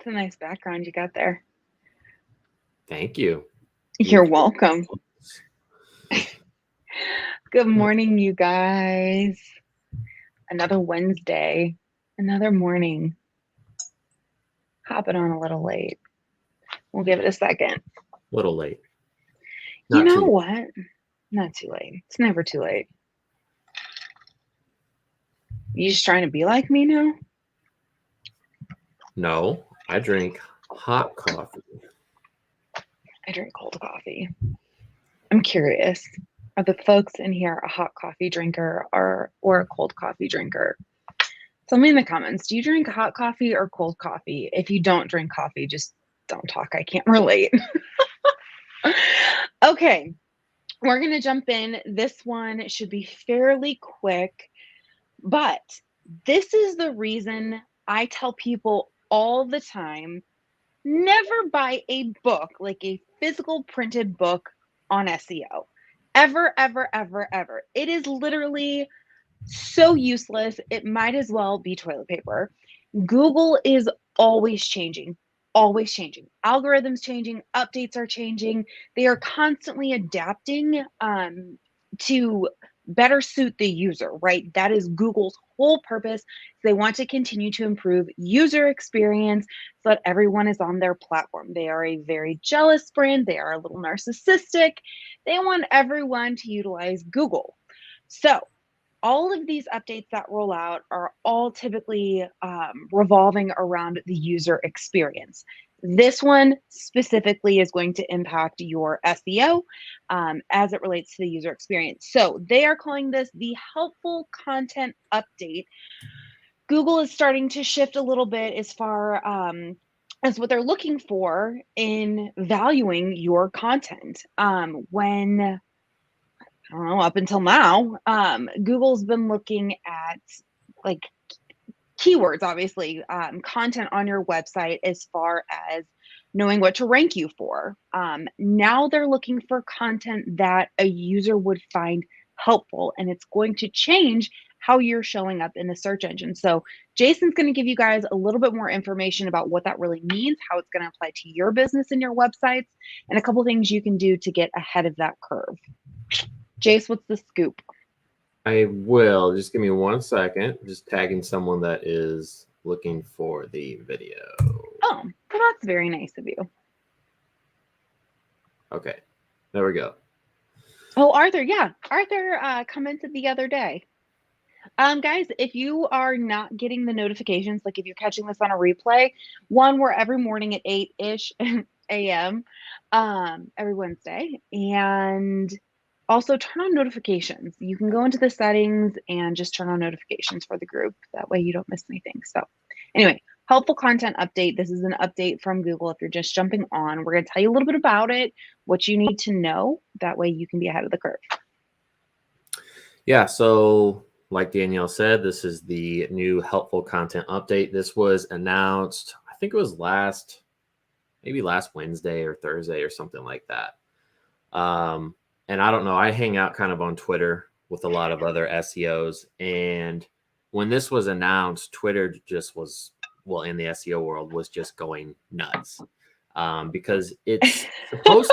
a nice background you got there. Thank you. You're welcome. Good morning, you guys. Another Wednesday, another morning. Hopping on a little late. We'll give it a second. Little late. You Not know too. what? Not too late. It's never too late. You just trying to be like me now? No, I drink hot coffee. I drink cold coffee. I'm curious. Are the folks in here a hot coffee drinker or a cold coffee drinker? Tell me in the comments, do you drink hot coffee or cold coffee? If you don't drink coffee, just don't talk. I can't relate. Okay, we're going to jump in. This one should be fairly quick, but this is the reason I tell people all the time, never buy a book, like a physical printed book on SEO. Ever, ever, ever, ever. It is literally so useless. It might as well be toilet paper. Google is always changing, always changing. Algorithms changing, updates are changing. They are constantly adapting to better suit the user, right? That is Google's whole purpose. They want to continue to improve user experience so that everyone is on their platform. They are a very jealous brand. They are a little narcissistic. They want everyone to utilize Google. So all of these updates that roll out are all typically revolving around the user experience. This one specifically is going to impact your SEO as it relates to the user experience. So they are calling this the helpful content update. Google is starting to shift a little bit as far as what they're looking for in valuing your content. When I don't know, up until now, Google's been looking at like keywords, obviously, content on your website as far as knowing what to rank you for. Now they're looking for content that a user would find helpful, and it's going to change how you're showing up in the search engine. So Jason's going to give you guys a little bit more information about what that really means, how it's going to apply to your business and your websites, and a couple things you can do to get ahead of that curve. Jace, what's the scoop? I will. Just give me 1 second. Just tagging someone that is looking for the video. Oh, well, that's very nice of you. Okay. There we go. Oh, Arthur, yeah. Arthur commented the other day. Guys, if you are not getting the notifications, like if you're catching this on a replay, we're every morning at 8-ish a.m. Every Wednesday. And also turn on notifications. You can go into the settings and just turn on notifications for the group. That way you don't miss anything. So anyway, helpful content update. This is an update from Google. If you're just jumping on, we're going to tell you a little bit about it, what you need to know. That way you can be ahead of the curve. Yeah, so like Danielle said, this is the new helpful content update. This was announced, I think it was maybe last Wednesday or Thursday or something like that. And I don't know, I hang out kind of on Twitter with a lot of other SEOs. And when this was announced, Twitter just was, well, in the SEO world, was just going nuts because it's supposed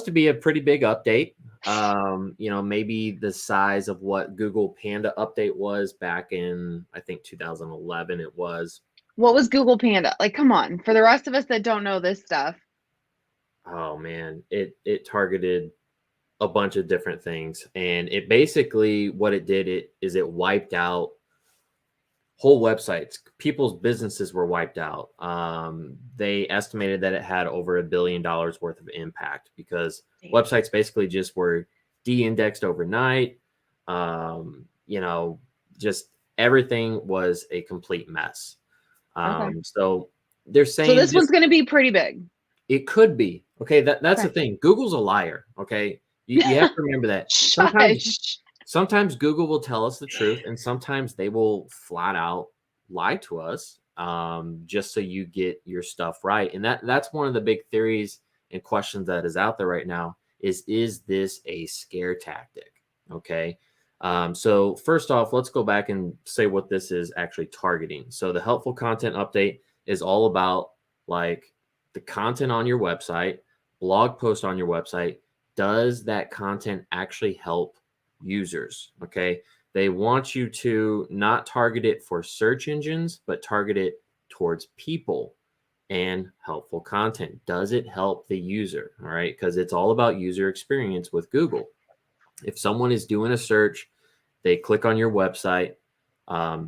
to be a pretty big update. Maybe the size of what Google Panda update was back in, I think 2011 it was. What was Google Panda? Like, come on, for the rest of us that don't know this stuff. Oh man, it targeted a bunch of different things, and it basically, what it did, it wiped out whole websites. People's businesses were wiped out. They estimated that it had over $1 billion worth of impact because websites basically just were de-indexed overnight. Just everything was a complete mess. Okay. So they're saying, So this one's going to be pretty big. It could be. Okay, that's the thing. Google's a liar. Okay, you have to remember that. Sometimes Google will tell us the truth, and sometimes they will flat out lie to us, just so you get your stuff right. And that's one of the big theories and questions that is out there right now is this a scare tactic? Okay. So first off, let's go back and say what this is actually targeting. So the helpful content update, is all about like the content on your website, blog post on your website. Does that content actually help users? Okay. They want you to not target it for search engines, but target it towards people and helpful content. Does it help the user? All right. Because it's all about user experience with Google. If someone is doing a search, they click on your website,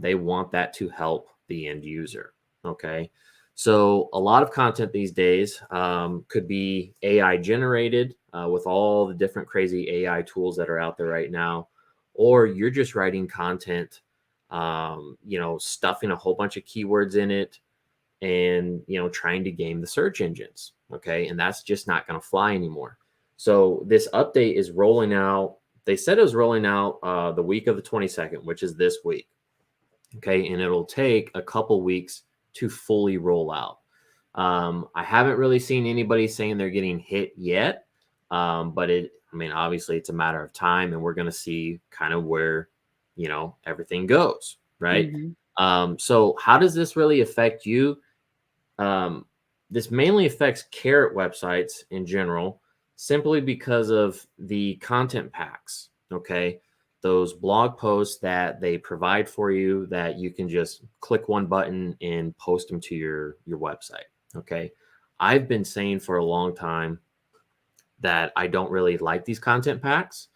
they want that to help the end user. Okay. So a lot of content these days could be AI generated with all the different crazy AI tools that are out there right now, or you're just writing content, stuffing a whole bunch of keywords in it and, trying to game the search engines. Okay. And that's just not going to fly anymore. So this update is rolling out. They said it was rolling out the week of the 22nd, which is this week. Okay. And it'll take a couple weeks to fully roll out. I haven't really seen anybody saying they're getting hit yet. But obviously it's a matter of time, and we're going to see kind of where, everything goes. Right. Mhm. So how does this really affect you? Um, this mainly affects Carrot websites in general, simply because of the content packs. Okay. Those blog posts that they provide for you that you can just click one button and post them to your website. Okay. I've been saying for a long time that I don't really like these content packs.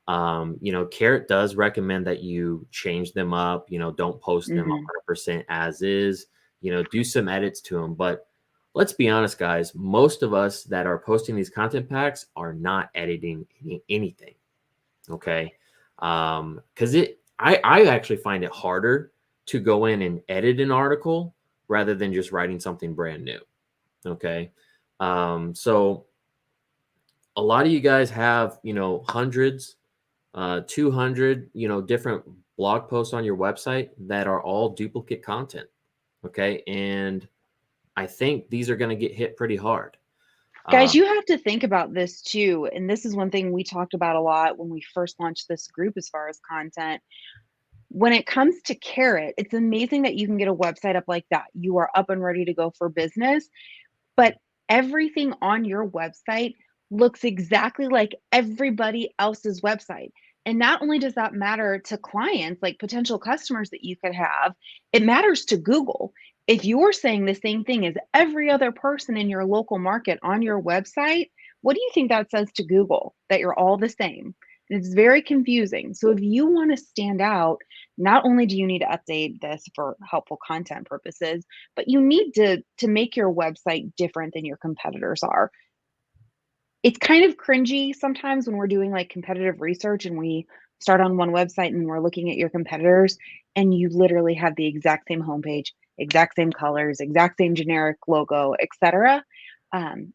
Carrot does recommend that you change them up, don't post them Mhm. 100% as is, do some edits to them. But let's be honest, guys, most of us that are posting these content packs are not editing anything. Okay. Because I actually find it harder to go in and edit an article rather than just writing something brand new. Okay. So a lot of you guys have, hundreds, 200, different blog posts on your website that are all duplicate content. Okay. And I think these are going to get hit pretty hard. Guys, Um, you have to think about this too, and this is one thing we talked about a lot when we first launched this group as far as content. When it comes to Carrot, it's amazing that you can get a website up like that. You are up and ready to go for business, but everything on your website looks exactly like everybody else's website. And not only does that matter to clients, like potential customers that you could have, it matters to Google. If you're saying the same thing as every other person in your local market on your website, what do you think that says to Google? That you're all the same. And it's very confusing. So if you want to stand out, not only do you need to update this for helpful content purposes, but you need to make your website different than your competitors are. It's kind of cringy sometimes when we're doing like competitive research and we start on one website and we're looking at your competitors and you literally have the exact same homepage, exact same colors, exact same generic logo, etc. Um,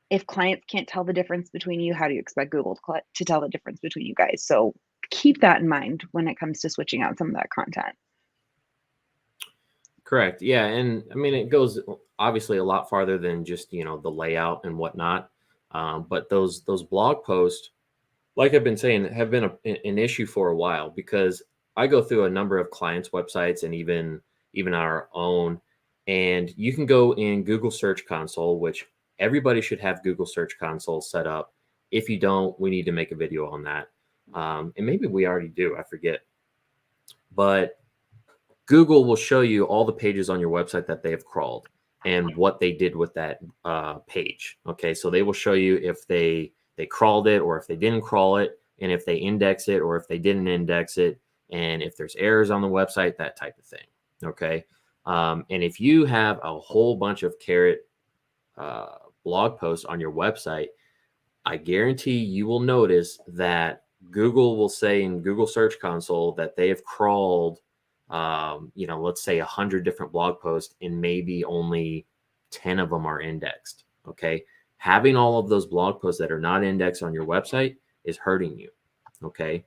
if clients can't tell the difference between you, how do you expect Google to tell the difference between you guys? So keep that in mind when it comes to switching out some of that content. Correct. Yeah. And it goes obviously a lot farther than just, the layout and whatnot. But those blog posts, like I've been saying, have been an issue for a while, because I go through a number of clients' websites and even our own, and you can go in Google Search Console, which everybody should have Google Search Console set up. If you don't, we need to make a video on that. And maybe we already do, I forget. But Google will show you all the pages on your website that they have crawled and what they did with that page. Okay, so they will show you if they crawled it or if they didn't crawl it, and if they index it or if they didn't index it, and if there's errors on the website, that type of thing. Okay, and if you have a whole bunch of Carrot uh, blog posts on your website, I guarantee you will notice that Google will say in Google Search Console that they have crawled, let's say 100 different blog posts, and maybe only 10 of them are indexed. Okay. Having all of those blog posts that are not indexed on your website is hurting you. Okay.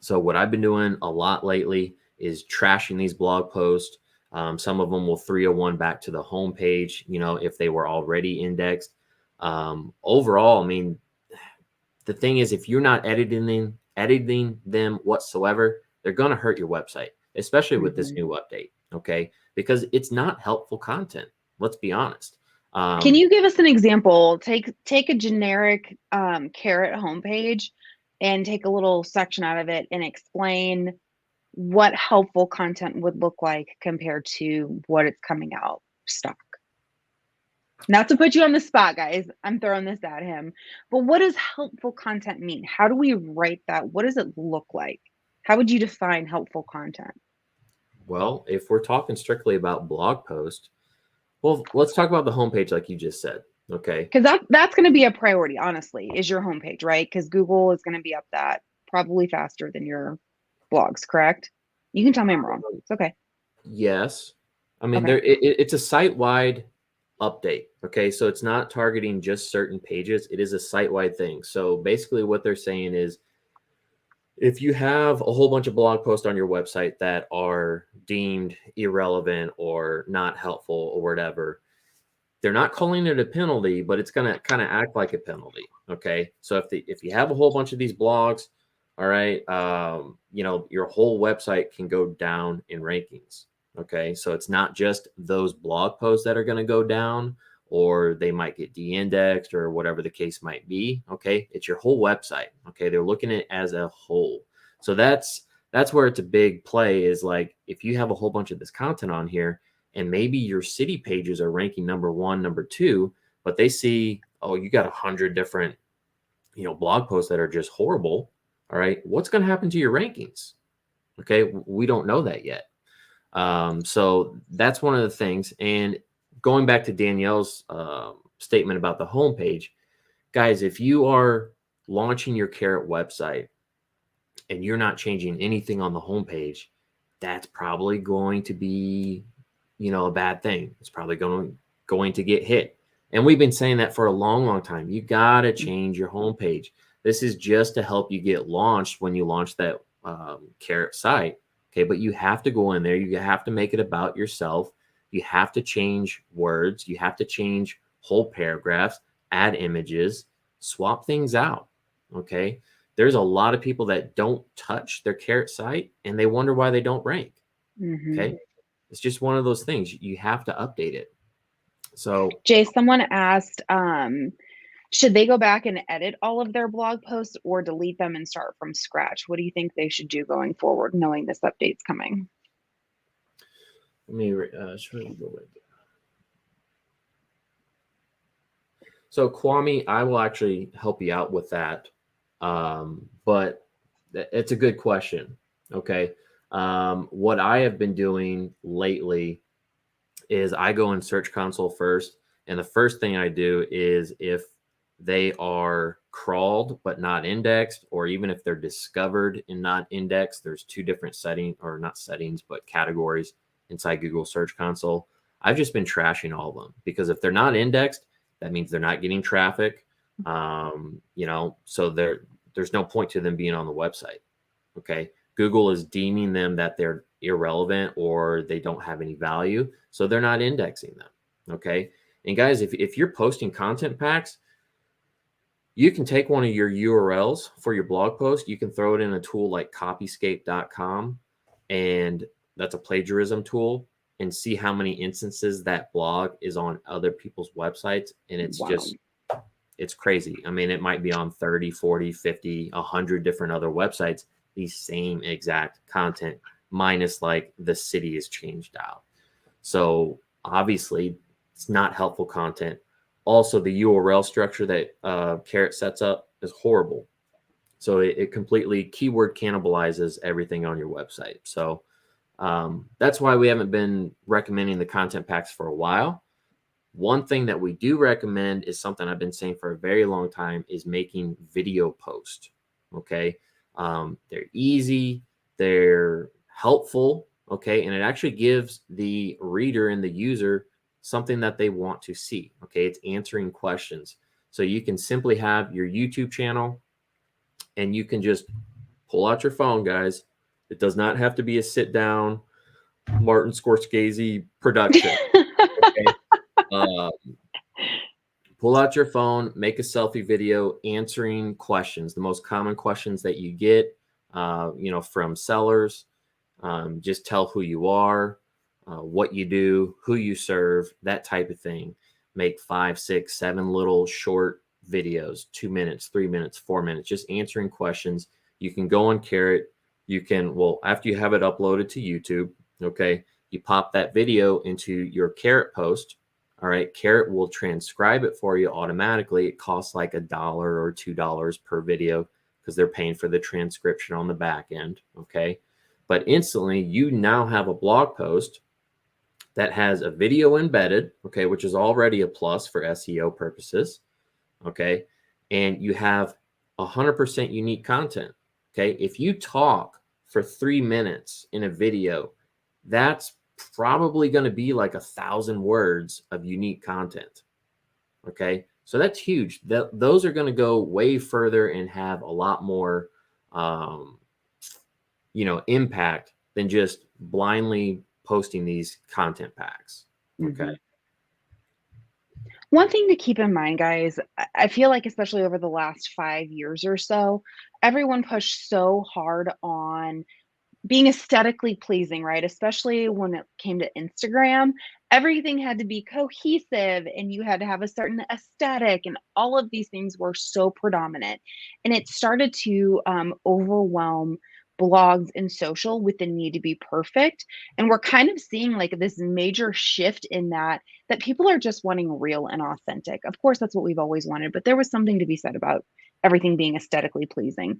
So, what I've been doing a lot lately is trashing these blog posts. Some of them will 301 back to the home page, if they were already indexed. Overall, the thing is, if you're not editing them whatsoever, they're going to hurt your website, especially with this Mhm. new update. Okay, because it's not helpful content. Let's be honest. Can Um, you give us an example? Take a generic carrot homepage and take a little section out of it and explain what helpful content would look like compared to what it's coming out stock. Not to put you on the spot, guys. I'm throwing this at him. But what does helpful content mean? How do we write that? What does it look like? How would you define helpful content? well, if we're talking strictly about blog post, well, let's talk about the homepage, like you just said. Okay. Because that's going to be a priority, honestly, is your homepage, right? Because Google is going to be up that probably faster than your blogs, correct? You can tell me I'm wrong. It's okay. Yes. I mean, Okay. it's a site-wide update. Okay. So it's not targeting just certain pages. It is a site-wide thing. So basically what they're saying is if you have a whole bunch of blog posts on your website that are deemed irrelevant or not helpful or whatever, they're not calling it a penalty, but it's going to kind of act like a penalty. Okay. So if you have a whole bunch of these blogs, all right, your whole website can go down in rankings. Okay. So it's not just those blog posts that are going to go down, or they might get de-indexed or whatever the case might be. Okay. It's your whole website. Okay. They're looking at it as a whole. So that's where it's a big play, is like, if you have a whole bunch of this content on here, and maybe your city pages are ranking number one, number two, but they see, oh, you got 100 different, blog posts that are just horrible. All right. What's going to happen to your rankings? Okay. We don't know that yet. So that's one of the things. And going back to Danielle's statement about the homepage, guys, if you are launching your Carrot website and you're not changing anything on the homepage, that's probably going to be, a bad thing. It's probably going to get hit. And we've been saying that for a long, long time. You got to change your homepage. This is just to help you get launched when you launch that Carrot site. Okay, but you have to go in there. You have to make it about yourself. You have to change words. You have to change whole paragraphs, add images, swap things out. Okay, there's a lot of people that don't touch their Carrot site and they wonder why they don't rank. Mm-hmm. Okay, it's just one of those things. You have to update it. So Jay, someone asked, should they go back and edit all of their blog posts or delete them and start from scratch? What do you think they should do going forward, knowing this update's coming? let me should we go back? So Kwame, I will actually help you out with that. But it's a good question. Okay. What I have been doing lately is I go in Search Console first, and the first thing I do is, if they are crawled but not indexed, or even if they're discovered and not indexed, there's two different settings, or not settings, but categories inside Google Search Console. I've just been trashing all of them, because if they're not indexed, that means they're not getting traffic. So there's no point to them being on the website. Okay. Google is deeming them that they're irrelevant or they don't have any value. So they're not indexing them. Okay. And guys, if you're posting content packs, you can take one of your URLs for your blog post. You can throw it in a tool like copyscape.com, and that's a plagiarism tool, and see how many instances that blog is on other people's websites. And Wow. it's crazy. I mean, it might be on 30, 40, 50, 100 different other websites, the same exact content, minus like the city is changed out. So obviously it's not helpful content. Also, the URL structure that Carrot sets up is horrible. So it completely keyword cannibalizes everything on your website. So that's why we haven't been recommending the content packs for a while. One thing that we do recommend is something I've been saying for a very long time, is making video posts. Okay. They're easy, they're helpful. Okay. And it actually gives the reader and the user something that they want to see. Okay. It's answering questions. So you can simply have your YouTube channel and you can just pull out your phone, guys. It does not have to be a sit down Martin Scorsese production. Okay. Uh, Pull out your phone, make a selfie video answering questions, the most common questions that you get, from sellers. Just tell who you are. what you do, who you serve, that type of thing. Make 5, 6, 7 little short videos, 2 minutes, 3 minutes, 4 minutes, just answering questions. You can go on Carrot. You can, well, after you have it uploaded to YouTube, okay, you pop that video into your Carrot post. All right, Carrot will transcribe it for you automatically. It costs like $1 or $2 per video because they're paying for the transcription on the back end. Okay, but instantly you now have a blog post that has a video embedded, okay, which is already a plus for SEO purposes, okay, and you have 100% unique content, okay. If you talk for 3 minutes in a video, that's probably going to be like 1,000 words of unique content, okay. So that's huge. Those are going to go way further and have a lot more, um, impact than just blindly posting these content packs. Okay. Mhm. One thing to keep in mind, guys, I feel like especially over the last 5 years or so, everyone pushed so hard on being aesthetically pleasing, right? Especially when it came to Instagram, everything had to be cohesive and you had to have a certain aesthetic, and all of these things were so predominant. And it started to overwhelm blogs and social with the need to be perfect. And we're kind of seeing like this major shift in that people are just wanting real and authentic. Of course, that's what we've always wanted, but there was something to be said about everything being aesthetically pleasing.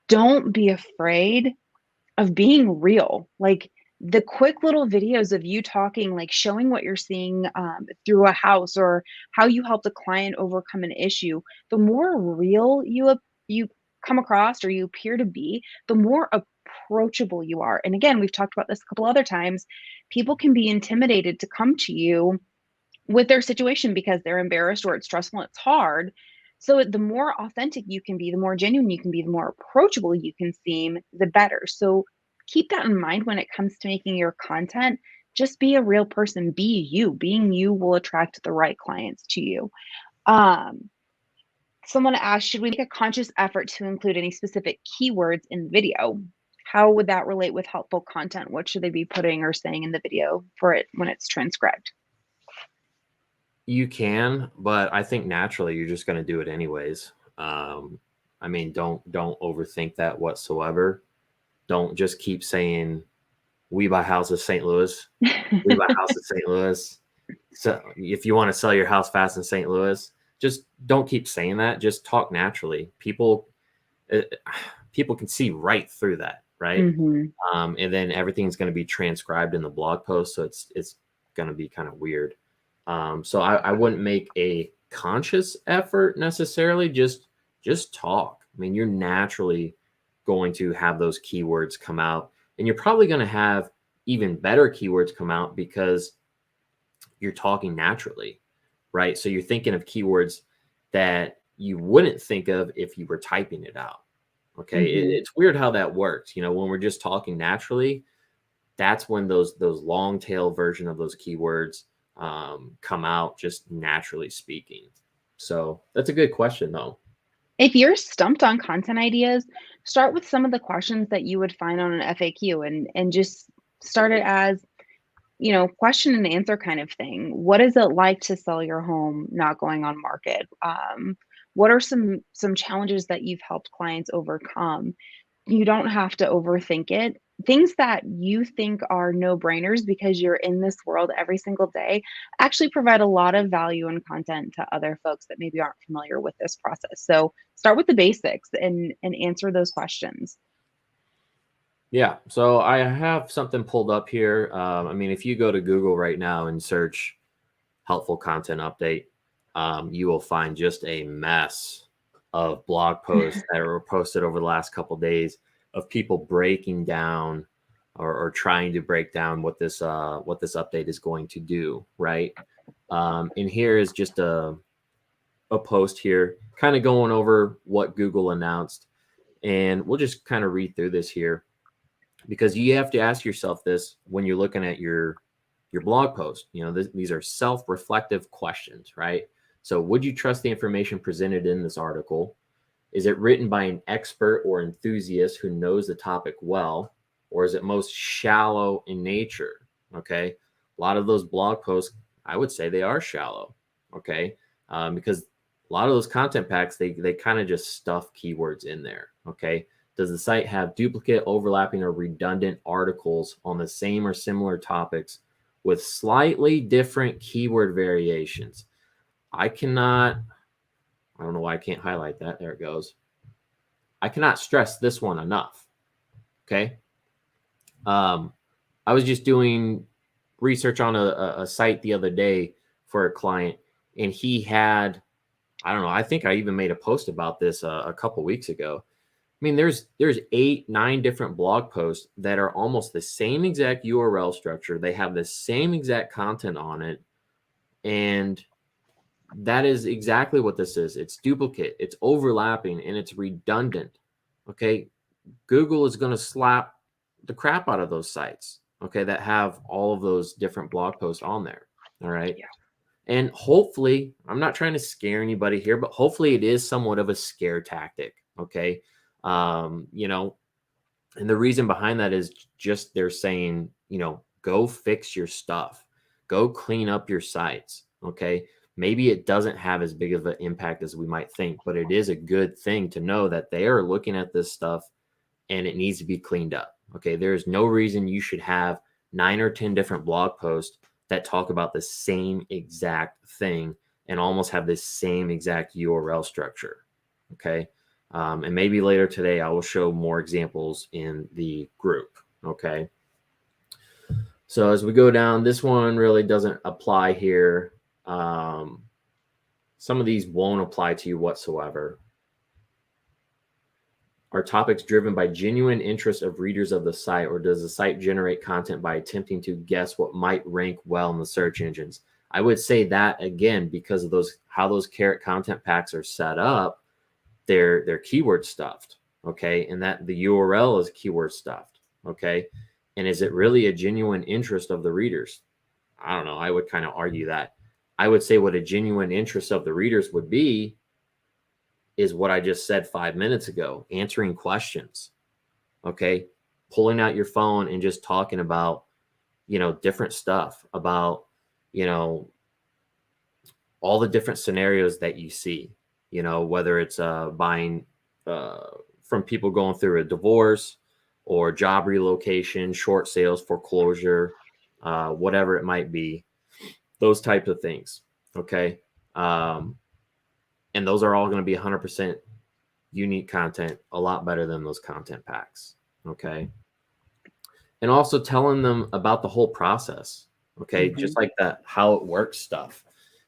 Don't be afraid of being real. Like the quick little videos of you talking, like showing what you're seeing through a house or how you helped a client overcome an issue. The more real you come across or you appear to be, the more approachable you are. And again, we've talked about this a couple other times. People can be intimidated to come to you with their situation because they're embarrassed or it's stressful, it's hard. So the more authentic you can be, the more genuine you can be, the more approachable you can seem, the better. So keep that in mind when it comes to making your content. Just be a real person, be you. Being you will attract the right clients to you. Um, Someone asked, should we make a conscious effort to include any specific keywords in the video? How would that relate with helpful content? What should they be putting or saying in the video for it when it's transcribed? You can, but I think naturally you're just going to do it anyways. I mean, don't overthink that whatsoever. Don't just keep saying we buy houses St. Louis. We buy houses St. Louis. So if you want to sell your house fast in St. Louis, just don't keep saying that. Just talk naturally. Uh, people can see right through that, right? Hmm. And then everything's going to be transcribed in the blog post, so it's going to be kind of weird. So I wouldn't make a conscious effort necessarily. Just talk. I mean, you're naturally going to have those keywords come out, and you're probably going to have even better keywords come out because you're talking naturally, right? So you're thinking of keywords that you wouldn't think of if you were typing it out. Okay, Hmm. it's weird how that works. When we're just talking naturally, that's when those long tail version of those keywords come out just naturally speaking. So that's a good question, though. If you're stumped on content ideas, start with some of the questions that you would find on an FAQ and just start it as, question and answer kind of thing. What is it like to sell your home not going on market? What are some challenges that you've helped clients overcome? You don't have to overthink it. Things that you think are no-brainers because you're in this world every single day actually provide a lot of value and content to other folks that maybe aren't familiar with this process. So start with the basics and answer those questions. Yeah. So I have something pulled up here. I mean, if you go to Google right now and search helpful content update, you will find just a mess of blog posts that were posted over the last couple of days of people breaking down or trying to break down what this update is going to do, right? And here is just a post here, kind of going over what Google announced, and we'll just kind of read through this here because you have to ask yourself this when you're looking at your blog post. These are self-reflective questions, right? So would you trust the information presented in this article? Is it written by an expert or enthusiast who knows the topic well, or is it most shallow in nature? Okay. A lot of those blog posts, I would say they are shallow. Okay. Because a lot of those content packs, they kind of just stuff keywords in there. Okay. Does the site have duplicate, overlapping, or redundant articles on the same or similar topics with slightly different keyword variations? I cannot, I don't know why I can't highlight that. There it goes. I cannot stress this one enough. Okay. Um, I was just doing research on a site the other day for a client, and he had, I don't know, I think I even made a post about this a couple weeks ago. I mean, there's 8, 9 different blog posts that are almost the same exact URL structure. They have the same exact content on it, and that is exactly what this is. It's duplicate, it's overlapping, and it's redundant. Okay, Google is going to slap the crap out of those sites, okay, that have all of those different blog posts on there. All right. Yeah. And hopefully, I'm not trying to scare anybody here, but hopefully it is somewhat of a scare tactic. Okay. You know, and the reason behind that is just they're saying, you know, go fix your stuff, go clean up your sites. Okay. Maybe it doesn't have as big of an impact as we might think, but it is a good thing to know that they are looking at this stuff and it needs to be cleaned up. Okay. There's no reason you should have 9 or 10 different blog posts that talk about the same exact thing and almost have the same exact URL structure. Okay. And maybe later today, I will show more examples in the group. Okay. So as we go down, this one really doesn't apply here. Some of these won't apply to you whatsoever. Are topics driven by genuine interest of readers of the site, or does the site generate content by attempting to guess what might rank well in the search engines? I would say that again, because of those, how those carrot content packs are set up, they're keyword stuffed. Okay. And that the URL is keyword stuffed. Okay. And is it really a genuine interest of the readers? I don't know. I would kind of argue that. I would say what a genuine interest of the readers would be is what I just said 5 minutes ago, answering questions. Okay. Pulling out your phone and just talking about, you know, different stuff about, you know, all the different scenarios that you see, you know, whether it's buying from people going through a divorce or job relocation, short sales, foreclosure, whatever it might be, those types of things. Okay. And those are all going to be 100% unique content, a lot better than those content packs. Okay. And also telling them about the whole process. Okay. Mm-hmm. Just like that, how it works stuff.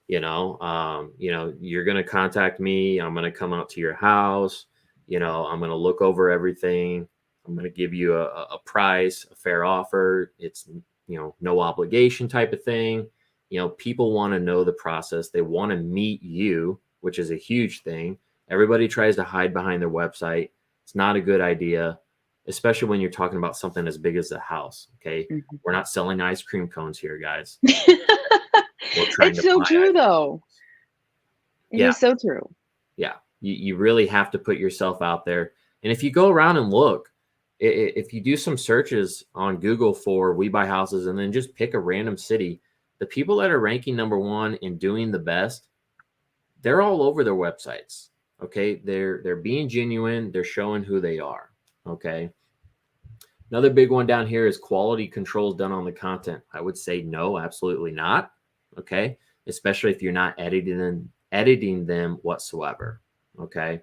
You know, you're going to contact me. I'm going to come out to your house. You know, I'm going to look over everything. I'm going to give you a price, a fair offer. It's, you know, no obligation type of thing. You know, people want to know the process. They want to meet you, which is a huge thing. Everybody tries to hide behind their website. It's not a good idea, especially when you're talking about something as big as a house. Okay. Mm-hmm. We're not selling ice cream cones here, guys. We're trying It's to so buy true, ice. though. It Yeah. is so true. Yeah. You really have to put yourself out there. And if you go around and look, if you do some searches on Google for We Buy Houses and then just pick a random city, the people that are ranking #1 and doing the best, they're all over their websites. Okay. They're being genuine. They're showing who they are. Okay. Another big one down here is quality controls done on the content. I would say no, absolutely not. Okay. Especially if you're not editing them whatsoever. Okay.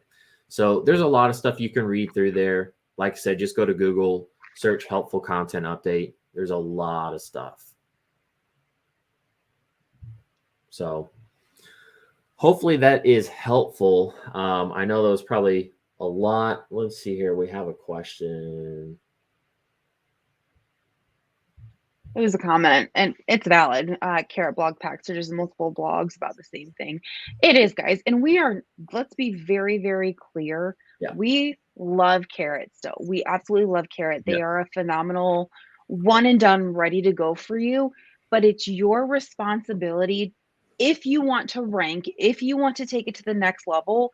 So there's a lot of stuff you can read through there. Like I said, just go to Google, search helpful content update. There's a lot of stuff. So hopefully that is helpful. I know that was probably a lot. Let's see here. We have a question. It was a comment, and it's valid. Carrot blog packs are just multiple blogs about the same thing. It is, guys, and we are. Let's be very, very clear. Yeah. We love Carrot still. We absolutely love Carrot. Yeah. They are a phenomenal one and done, ready to go for you. But it's your responsibility if you want to rank, if you want to take it to the next level,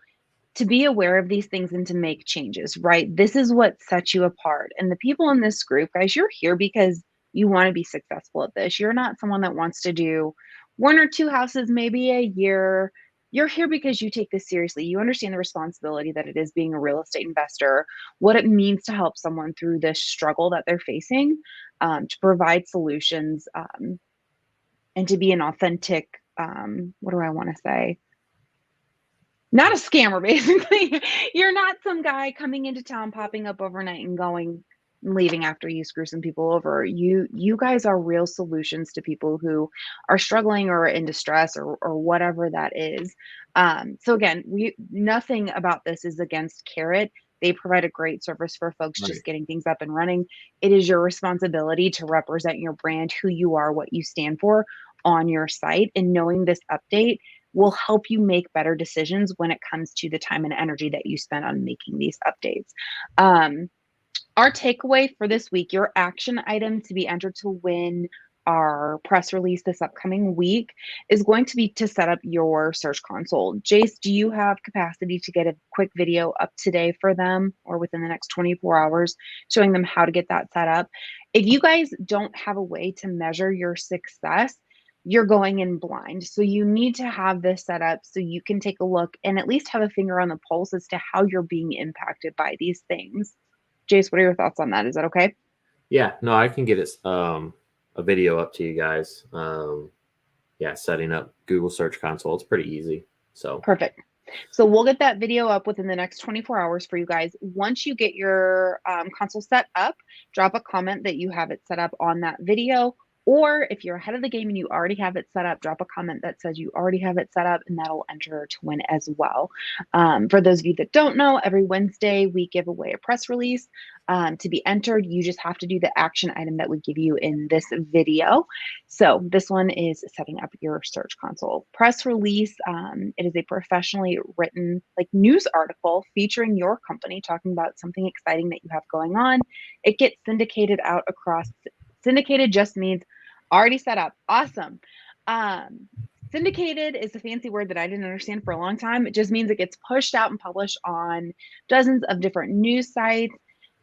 to be aware of these things and to make changes. Right? This is what sets you apart. And the people in this group, guys, you're here because You want to be successful at this. You're not someone that wants to do one or two houses, maybe a year. You're here because you take this seriously. You understand the responsibility that it is being a real estate investor, what it means to help someone through this struggle that they're facing, to provide solutions, and to be an authentic, what do I want to say? Not a scammer, basically. You're not some guy coming into town, popping up overnight and going and leaving after you screw some people over. You guys are real solutions to people who are struggling or in distress or whatever that is. So again, we nothing about this is against Carrot. They provide a great service for folks Right. just getting things up and running. It is your responsibility to represent your brand, who you are, what you stand for on your site. And knowing this update will help you make better decisions when it comes to the time and energy that you spend on making these updates. Um, our takeaway for this week, your action item to be entered to win our press release this upcoming week is going to be to set up your search console. Jace, do you have capacity to get a quick video up today for them or within the next 24 hours showing them how to get that set up? If you guys don't have a way to measure your success, you're going in blind. So you need to have this set up so you can take a look and at least have a finger on the pulse as to how you're being impacted by these things. Jace, what are your thoughts on that? Is that okay? Yeah, no, I can get it a video up to you guys. Yeah, setting up Google Search Console. It's pretty easy. So Perfect. So we'll get that video up within the next 24 hours for you guys. Once you get your console set up, drop a comment that you have it set up on that video. Or if you're ahead of the game and you already have it set up, drop a comment that says you already have it set up, and that'll enter to win as well. For those of you that don't know, every Wednesday we give away a press release. To be entered, you just have to do the action item that we give you in this video. So this one is setting up your search console. Press release, it is a professionally written like news article featuring your company talking about something exciting that you have going on. It gets syndicated out across, syndicated just means already set up. Awesome. Um, syndicated is a fancy word that I didn't understand for a long time. It just means it gets pushed out and published on dozens of different news sites.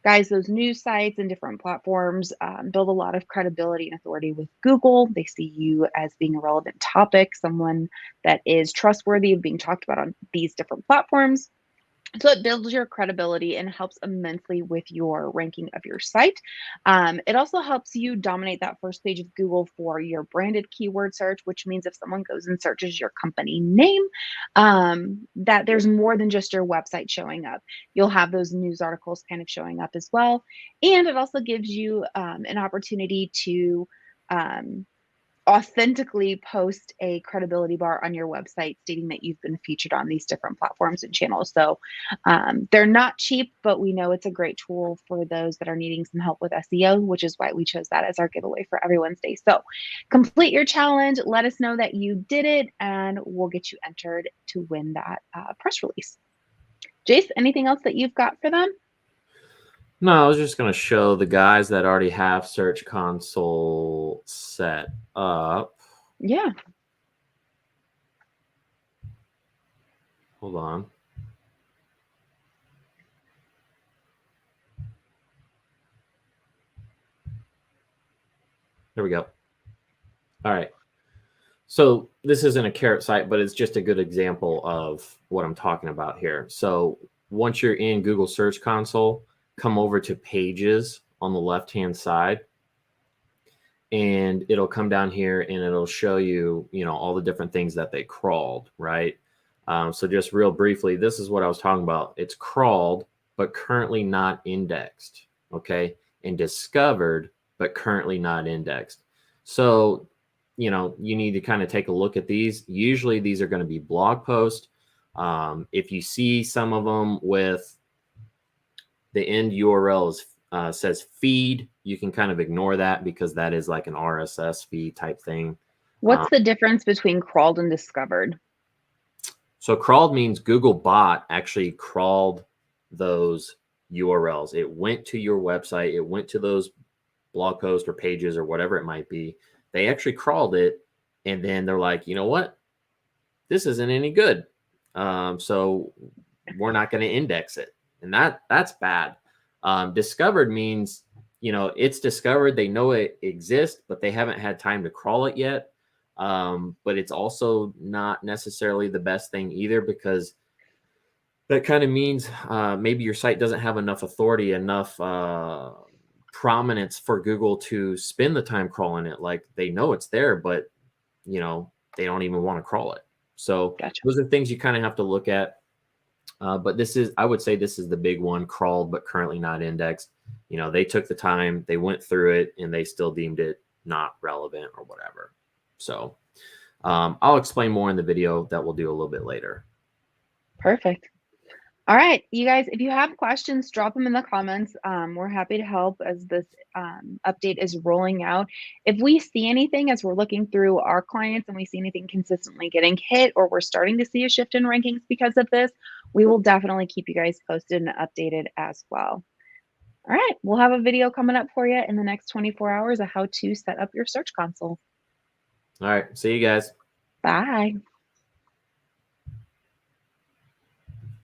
Guys, those news sites and different platforms build a lot of credibility and authority with Google. They see you as being a relevant topic, someone that is trustworthy of being talked about on these different platforms. So it builds your credibility and helps immensely with your ranking of your site. It also helps you dominate that first page of Google for your branded keyword search, which means if someone goes and searches your company name, that there's more than just your website showing up. You'll have those news articles kind of showing up as well. And it also gives you an opportunity to authentically post a credibility bar on your website stating that you've been featured on these different platforms and channels. So they're not cheap, but we know it's a great tool for those that are needing some help with SEO, which is why we chose that as our giveaway for every Wednesday. So complete your challenge. Let us know that you did it, and we'll get you entered to win that press release. Jace, anything else that you've got for them? no, I was just going to show the guys that already have Search Console set up. Yeah. Hold on. There we go. All right. So this isn't a Carrot site, but it's just a good example of what I'm talking about here. So once you're in Google Search Console, come over to Pages on the left-hand side, and it'll come down here and it'll show you, all the different things that they crawled, right? So just real briefly, this is what I was talking about. It's crawled, but currently not indexed, okay? And discovered, but currently not indexed. So, you need to kind of take a look at these. Usually these are going to be blog posts. If you see some of them with the end URL says feed, you can kind of ignore that because that is like an RSS feed type thing. What's the difference between crawled and discovered? So crawled means Google bot actually crawled those URLs. It went to your website. It went to those blog posts or pages or whatever it might be. They actually crawled it, and then they're like, you know what? This isn't any good. So we're not going to index it. And that's bad. Discovered means it's discovered, they know it exists, but they haven't had time to crawl it yet. But it's also not necessarily the best thing either, because that kind of means maybe your site doesn't have enough authority, enough prominence for Google to spend the time crawling it. Like, they know it's there, but they don't even want to crawl it. So Gotcha. those are things you kind of have to look at. But I would say this is the big one, crawled but currently not indexed. They took the time, they went through it, and they still deemed it not relevant or whatever. So I'll explain more in the video that we'll do a little bit later. Perfect. All right, you guys, if you have questions, drop them in the comments. We're happy to help as this update is rolling out. If we see anything as we're looking through our clients and we see anything consistently getting hit, or we're starting to see a shift in rankings because of this, we will definitely keep you guys posted and updated as well. All right, we'll have a video coming up for you in the next 24 hours of how to set up your search console. All right, see you guys. Bye.